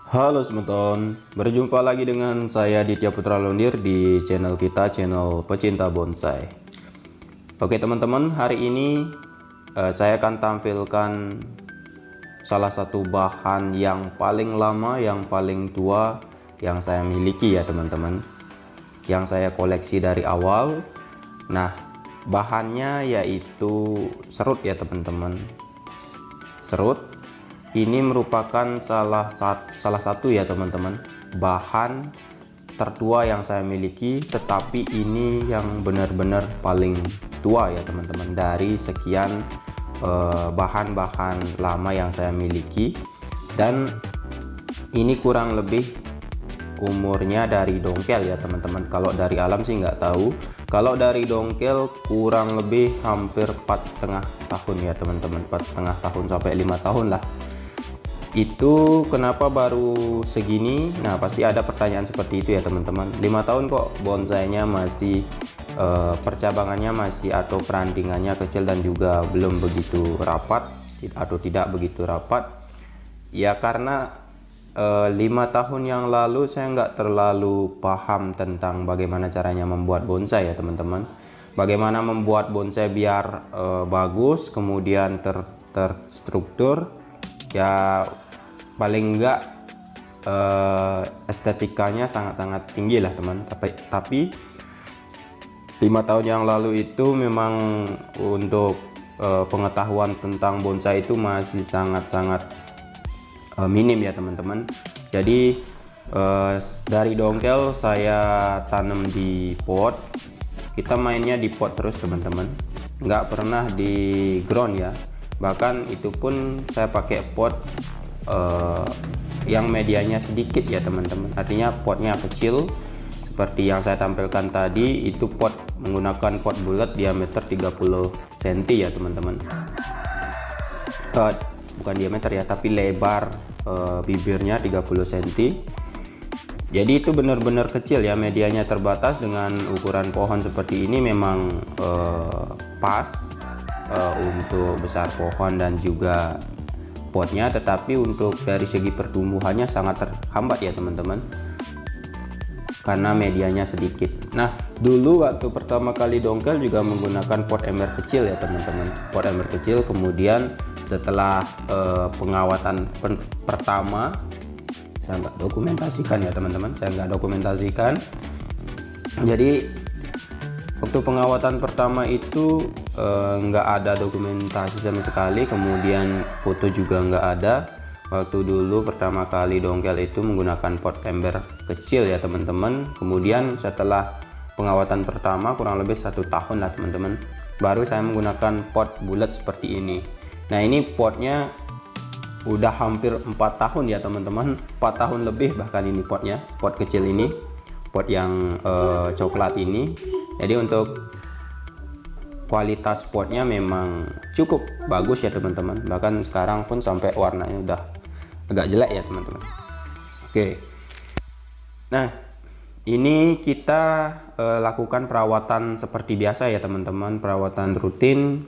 Halo semeton, berjumpa lagi dengan saya Ditya Putra Londir di channel kita, channel pecinta bonsai. Oke teman-teman, hari ini saya akan tampilkan salah satu bahan yang paling lama, yang paling tua yang saya miliki ya teman-teman, yang saya koleksi dari awal. Nah, bahannya yaitu serut ya teman-teman. Serut ini merupakan salah satu ya teman-teman, bahan tertua yang saya miliki, tetapi ini yang benar-benar paling tua ya teman-teman dari sekian bahan-bahan lama yang saya miliki. Dan ini kurang lebih umurnya dari dongkel ya teman-teman. Kalau dari alam sih nggak tahu, kalau dari dongkel kurang lebih hampir 4,5 tahun ya teman-teman, 4,5 tahun sampai 5 tahun lah. Itu kenapa baru segini? Nah, pasti ada pertanyaan seperti itu ya teman-teman. 5 tahun kok bonsainya masih percabangannya masih atau perantingannya kecil dan juga belum begitu rapat atau tidak begitu rapat. Ya karena 5 tahun yang lalu saya nggak terlalu paham tentang bagaimana caranya membuat bonsai ya teman-teman. Bagaimana membuat bonsai biar bagus, kemudian terstruktur, ya paling enggak estetikanya sangat-sangat tinggi lah teman. Tapi 5 tahun yang lalu itu memang untuk pengetahuan tentang bonsai itu masih sangat-sangat minim ya teman-teman. Jadi dari dongkel saya tanam di pot. Kita mainnya di pot terus teman-teman, nggak pernah di ground ya. Bahkan itu pun saya pakai pot yang medianya sedikit ya teman-teman, artinya potnya kecil seperti yang saya tampilkan tadi. Itu pot menggunakan pot bulat diameter 30 cm ya teman-teman. Bukan diameter ya, tapi lebar bibirnya 30 cm. Jadi itu benar-benar kecil ya, medianya terbatas. Dengan ukuran pohon seperti ini memang pas untuk besar pohon dan juga potnya, tetapi untuk dari segi pertumbuhannya sangat terhambat ya teman-teman karena medianya sedikit. Nah, dulu waktu pertama kali dongkel juga menggunakan pot ember kecil ya teman-teman, pot ember kecil. Kemudian setelah pengawatan pertama, saya nggak dokumentasikan ya teman-teman, saya nggak dokumentasikan. Jadi waktu pengawatan pertama itu nggak ada dokumentasi sama sekali, kemudian foto juga nggak ada. Waktu dulu pertama kali dongkel itu menggunakan pot ember kecil ya teman-teman. Kemudian setelah pengawatan pertama kurang lebih 1 tahun lah teman-teman, baru saya menggunakan pot bulat seperti ini. Nah, ini potnya udah hampir 4 tahun ya teman-teman, 4 tahun lebih bahkan ini potnya, pot kecil ini, pot yang coklat ini. Jadi untuk kualitas potnya memang cukup bagus ya teman-teman, bahkan sekarang pun sampai warnanya udah agak jelek ya teman-teman. Oke, nah ini kita lakukan perawatan seperti biasa ya teman-teman, perawatan rutin.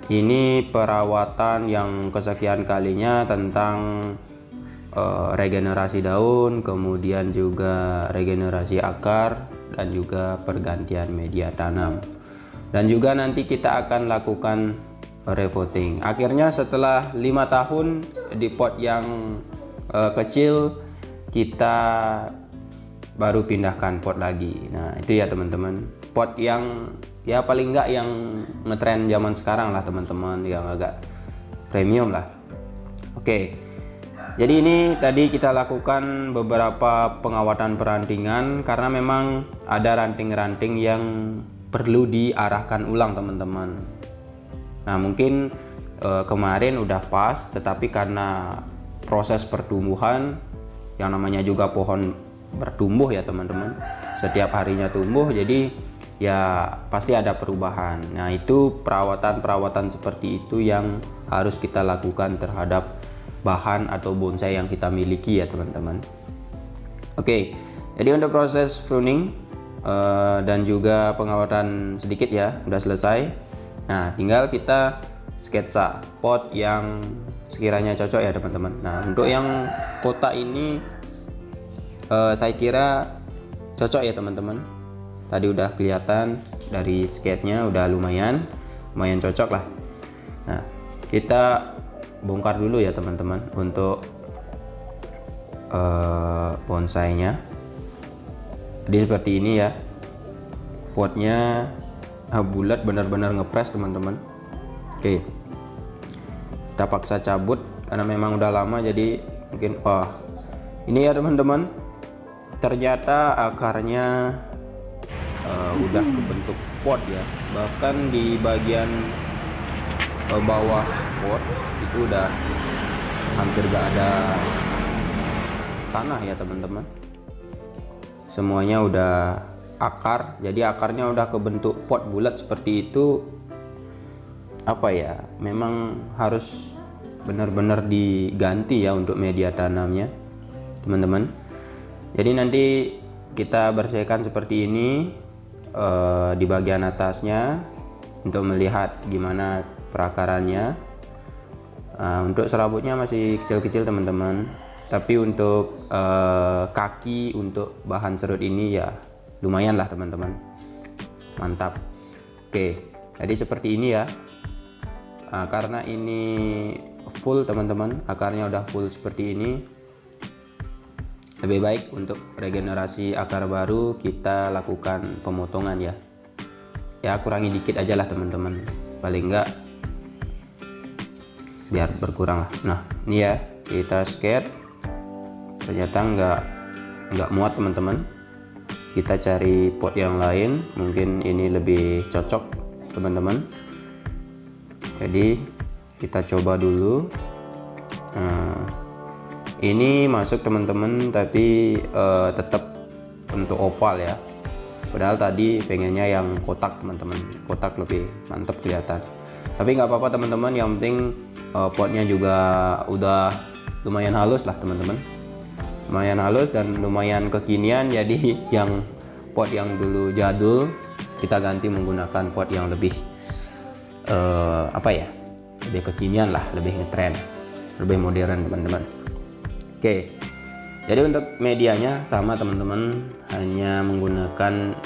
Ini perawatan yang kesekian kalinya tentang regenerasi daun, kemudian juga regenerasi akar, dan juga pergantian media tanam. Dan juga nanti kita akan lakukan repotting. Akhirnya setelah 5 tahun di pot yang kecil, kita baru pindahkan pot lagi. Nah, itu ya teman-teman, pot yang ya paling enggak yang ngetren zaman sekarang lah teman-teman, yang agak premium lah. Oke. Jadi ini tadi kita lakukan beberapa pengawatan perantingan karena memang ada ranting-ranting yang perlu diarahkan ulang teman-teman. Nah, mungkin kemarin udah pas, tetapi karena proses pertumbuhan, yang namanya juga pohon bertumbuh ya teman-teman, setiap harinya tumbuh, jadi ya pasti ada perubahan. Nah, itu perawatan seperti itu yang harus kita lakukan terhadap bahan atau bonsai yang kita miliki ya teman-teman. Oke, jadi untuk proses pruning dan juga pengawatan sedikit ya udah selesai. Nah, tinggal kita sketsa pot yang sekiranya cocok ya teman-teman. Nah, untuk yang kotak ini saya kira cocok ya teman-teman. Tadi udah kelihatan dari sketnya udah lumayan cocok lah. Nah, kita bongkar dulu ya teman-teman untuk bonsainya. Jadi seperti ini ya, potnya bulat, benar-benar ngepres teman-teman. Oke, kita paksa cabut karena memang udah lama, jadi mungkin ini ya teman-teman, ternyata akarnya udah kebentuk pot ya, bahkan di bagian bawah pot itu udah hampir gak ada tanah ya teman-teman, semuanya udah akar. Jadi akarnya udah kebentuk pot bulat seperti itu. Apa ya, memang harus benar-benar diganti ya untuk media tanamnya teman-teman. Jadi nanti kita bersihkan seperti ini di bagian atasnya untuk melihat gimana perakarannya. Untuk serabutnya masih kecil-kecil teman-teman, tapi untuk kaki untuk bahan serut ini ya lumayan lah teman-teman, mantap. Oke, jadi seperti ini ya. Karena ini full teman-teman, akarnya udah full seperti ini, lebih baik untuk regenerasi akar baru kita lakukan pemotongan ya kurangi dikit aja lah teman-teman, paling enggak biar berkurang lah. Nah ini ya, kita sket, ternyata nggak muat teman-teman. Kita cari pot yang lain, mungkin ini lebih cocok teman-teman. Jadi kita coba dulu. Nah, ini masuk teman-teman, tapi tetap untuk oval ya, padahal tadi pengennya yang kotak teman-teman, kotak lebih mantap kelihatan. Tapi nggak apa-apa teman-teman, yang penting potnya juga udah lumayan halus lah teman-teman, lumayan halus dan lumayan kekinian. Jadi yang pot yang dulu jadul kita ganti menggunakan pot yang lebih lebih kekinian lah, lebih ngetren, lebih modern teman-teman. Oke, jadi untuk medianya sama teman-teman, hanya menggunakan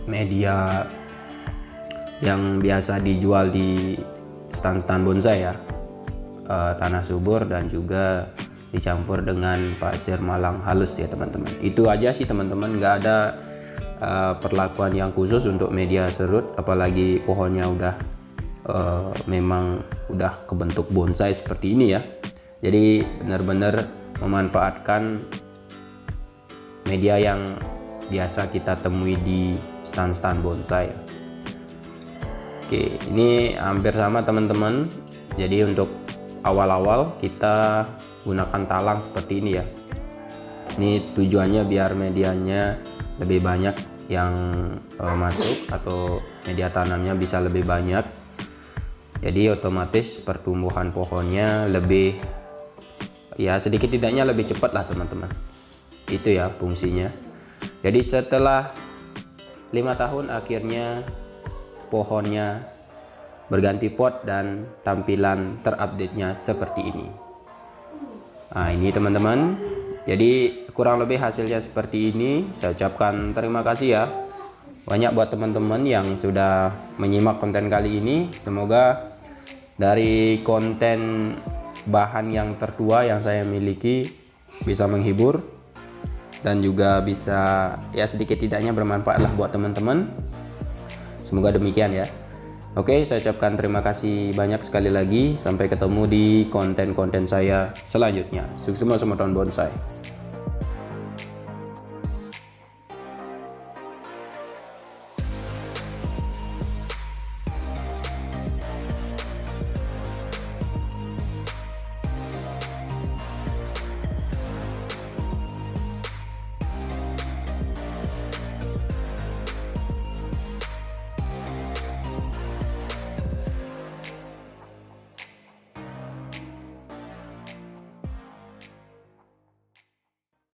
media yang biasa dijual di stand-stand bonsai ya, tanah subur dan juga dicampur dengan pasir malang halus ya teman-teman. Itu aja sih teman-teman, nggak ada perlakuan yang khusus untuk media serut, apalagi pohonnya udah memang udah kebentuk bonsai seperti ini ya. Jadi benar-benar memanfaatkan media yang biasa kita temui di stand-stand bonsai. Oke, ini hampir sama teman-teman. Jadi untuk awal-awal kita gunakan talang seperti ini ya. Ini tujuannya biar medianya lebih banyak yang masuk, atau media tanamnya bisa lebih banyak. Jadi otomatis pertumbuhan pohonnya lebih, ya sedikit tidaknya lebih cepat lah teman-teman. Itu ya fungsinya. Jadi setelah 5 tahun akhirnya pohonnya berganti pot dan tampilan terupdate-nya seperti ini. Nah ini teman-teman, jadi kurang lebih hasilnya seperti ini. Saya ucapkan terima kasih ya banyak buat teman-teman yang sudah menyimak konten kali ini. Semoga dari konten bahan yang tertua yang saya miliki bisa menghibur dan juga bisa ya sedikit tidaknya bermanfaat lah buat teman-teman. Semoga demikian ya. Oke, saya ucapkan terima kasih banyak sekali lagi. Sampai ketemu di konten-konten saya selanjutnya. Sukses semua tahun bonsai.